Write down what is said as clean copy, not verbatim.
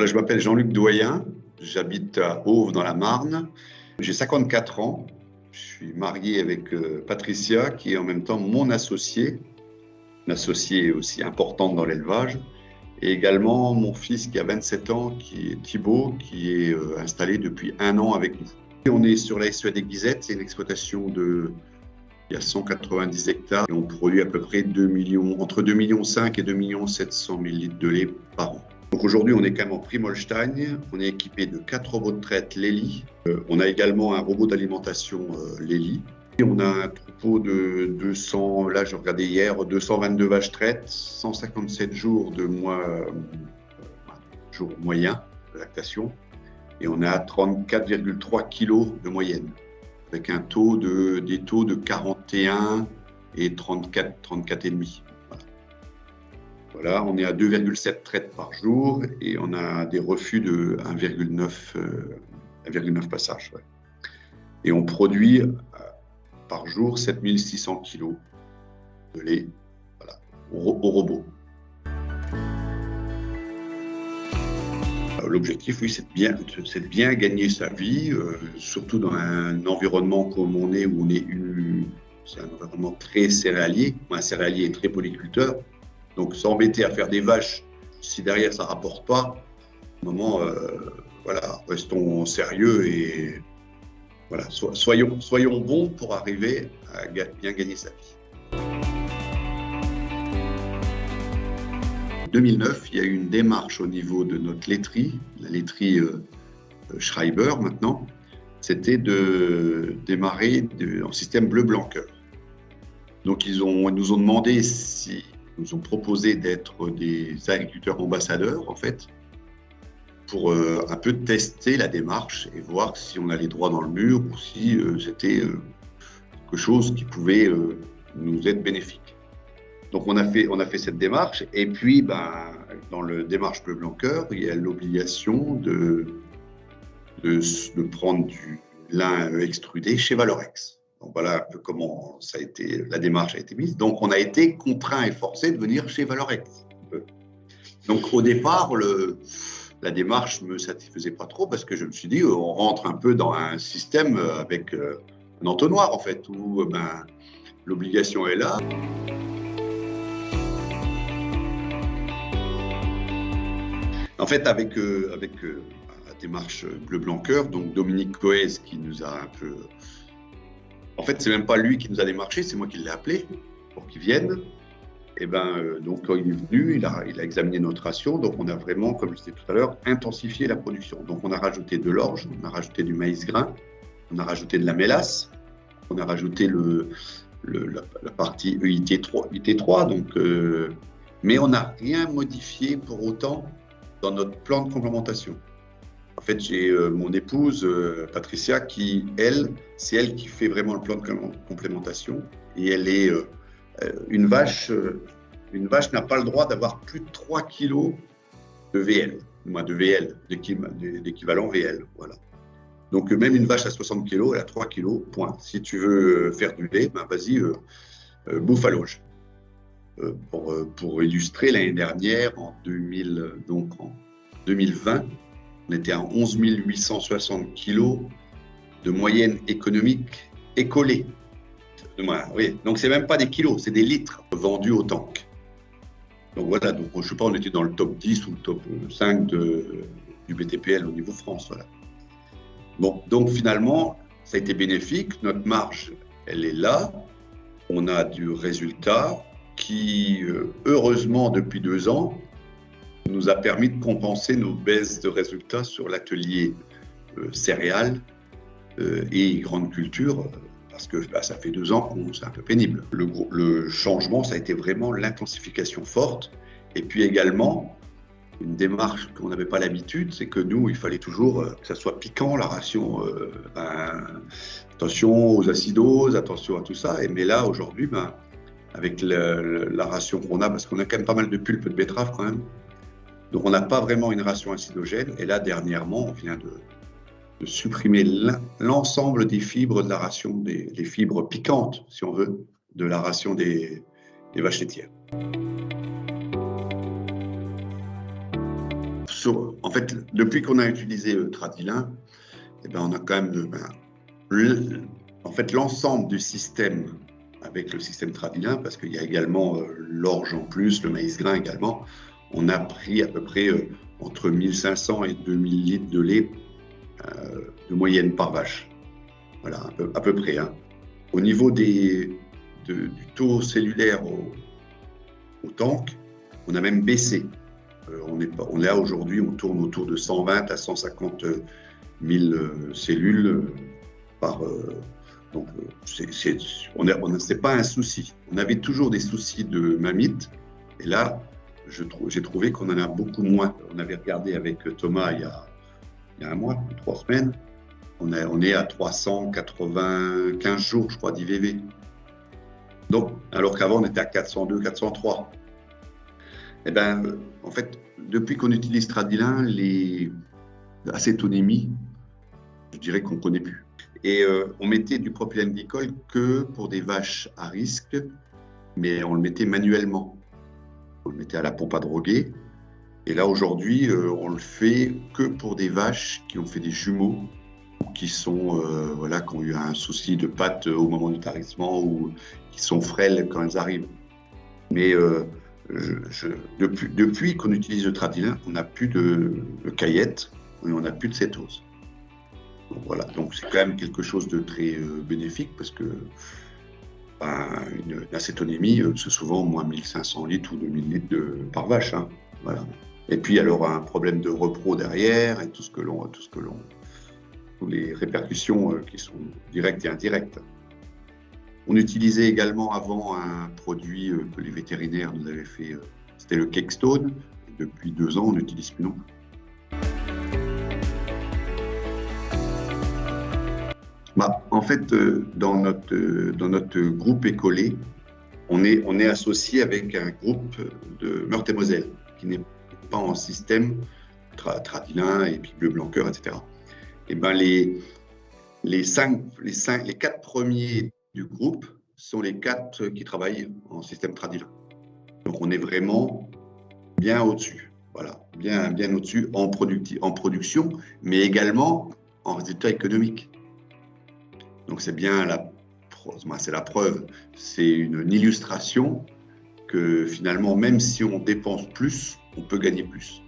Je m'appelle Jean-Luc Doyen, j'habite à Auve dans la Marne. J'ai 54 ans, je suis marié avec Patricia qui est en même temps mon associée, une associée aussi importante dans l'élevage, et également mon fils qui a 27 ans, qui est Thibaut, qui est installé depuis 1 an avec nous. Et on est sur la SEA des Guisettes, c'est une exploitation il y a 190 hectares et on produit à peu près entre 2,5 millions et 2,7 millions litres de lait par an. Donc aujourd'hui, on est quand même en Primolstein, on est équipé de 4 robots de traite Lely, on a également un robot d'alimentation Lely. Et on a un troupeau de 200, là je regardais hier, 222 vaches traites, 157 jours jour moyen de lactation, et on est à 34,3 kg de moyenne, avec des taux de 41 et 34,5. Voilà, on est à 2,7 traites par jour et on a des refus de 1,9 passages. Ouais. Et on produit par jour 7600 kg de lait, voilà, au robot. L'objectif, oui, c'est de bien gagner sa vie, surtout dans un environnement comme on est, où c'est un environnement très céréalier, un céréalier très polyculteur. Donc, s'embêter à faire des vaches, si derrière ça ne rapporte pas, à un moment, voilà, restons sérieux et voilà, soyons bons pour arriver à bien gagner sa vie. En 2009, il y a eu une démarche au niveau de notre laiterie, la laiterie Schreiber maintenant, c'était de démarrer en système bleu-blanc-cœur. Donc, ils nous ont demandé nous ont proposé d'être des agriculteurs ambassadeurs, en fait, pour un peu tester la démarche et voir si on allait droit dans le mur ou si c'était quelque chose qui pouvait nous être bénéfique. Donc, on a fait cette démarche et puis, dans le démarche bleu-blanc-cœur, il y a l'obligation de prendre du lin extrudé chez Valorex. Donc voilà un peu comment la démarche a été mise. Donc on a été contraint et forcé de venir chez Valorex. Donc au départ, la démarche ne me satisfaisait pas trop parce que je me suis dit, on rentre un peu dans un système avec un entonnoir en fait, où l'obligation est là. En fait, avec la démarche bleu-blanc-cœur, donc Dominique Coez qui nous a un peu... En fait, c'est même pas lui qui nous a démarché, c'est moi qui l'ai appelé pour qu'il vienne. Et donc quand il est venu, il a examiné notre ration. Donc on a vraiment, comme je disais tout à l'heure, intensifié la production. Donc on a rajouté de l'orge, on a rajouté du maïs grain, on a rajouté de la mélasse, on a rajouté la partie IT3. Donc, mais on n'a rien modifié pour autant dans notre plan de complémentation. En fait, j'ai mon épouse, Patricia, c'est elle qui fait vraiment le plan de complémentation. Et elle est une vache n'a pas le droit d'avoir plus de 3 kg de VL, d'équivalent VL. Voilà. Donc, même une vache à 60 kg, elle a 3 kg, point. Si tu veux faire du lait, vas-y, bouffe à l'auge. Pour illustrer, l'année dernière, en 2020, on était à 11 860 kg de moyenne économique écolée. Oui. Donc, ce n'est même pas des kilos, c'est des litres vendus au tank. Donc voilà, donc, je ne sais pas, on était dans le top 10 ou le top 5 du BTPL au niveau France. Voilà. Bon, donc finalement, ça a été bénéfique. Notre marge, elle est là. On a du résultat qui, heureusement, depuis 2 ans, nous a permis de compenser nos baisses de résultats sur l'atelier céréales et grande culture, parce que ça fait 2 ans que c'est un peu pénible. Le changement, ça a été vraiment l'intensification forte, et puis également une démarche qu'on n'avait pas l'habitude, c'est que nous, il fallait toujours que ça soit piquant, la ration, attention aux acidoses, attention à tout ça, mais là, aujourd'hui, avec la ration qu'on a, parce qu'on a quand même pas mal de pulpe de betterave quand même, donc on n'a pas vraiment une ration acidogène, et là, dernièrement, on vient de supprimer l'ensemble des fibres de la ration, les fibres piquantes, si on veut, de la ration des vaches laitières. En fait, depuis qu'on a utilisé Tradilin, eh ben, on a quand même en fait, l'ensemble du système avec le système Tradilin, parce qu'il y a également l'orge en plus, le maïs grain également, on a pris à peu près entre 1500 et 2000 litres de lait de moyenne par vache. Voilà, à peu près. Hein. Au niveau du taux cellulaire au tank, on a même baissé. On est là aujourd'hui, on tourne autour de 120 à 150 000 cellules par. Donc, c'est pas un souci. On avait toujours des soucis de mammites, et là, j'ai trouvé qu'on en a beaucoup moins. On avait regardé avec Thomas il y a un mois, 3 semaines. On est à 395 jours, je crois, d'IVV. Donc, alors qu'avant, on était à 402, 403. Eh bien, en fait, depuis qu'on utilise Tradilin, l'acétonémie, je dirais qu'on ne connaît plus. Et on mettait du propylène glycol que pour des vaches à risque, mais on le mettait manuellement. On le mettait à la pompe à droguer. Et là, aujourd'hui, on le fait que pour des vaches qui ont fait des jumeaux, qui sont, qui ont eu un souci de patte au moment du tarissement ou qui sont frêles quand elles arrivent. Mais depuis qu'on utilise le Tradilin, on n'a plus de caillette et on n'a plus de cétose. Donc voilà, donc c'est quand même quelque chose de très bénéfique parce que une acétonémie, c'est souvent moins 1500 litres ou 2000 litres par vache. Hein, voilà. Et puis alors un problème de repro derrière et toutes les répercussions qui sont directes et indirectes. On utilisait également avant un produit que les vétérinaires nous avaient fait, c'était le Cakestone. Depuis 2 ans, on n'utilise plus non plus. En fait, dans notre groupe écolé, on est associé avec un groupe de Meurthe-et-Moselle qui n'est pas en système Tradilin et puis Bleu Blanc Cœur, etc. Et ben les 4 premiers du groupe sont les 4 qui travaillent en système Tradilin. Donc on est vraiment bien au-dessus, voilà, bien au-dessus en production, mais également en résultat économique. Donc c'est bien c'est la preuve, c'est une illustration que finalement, même si on dépense plus, on peut gagner plus.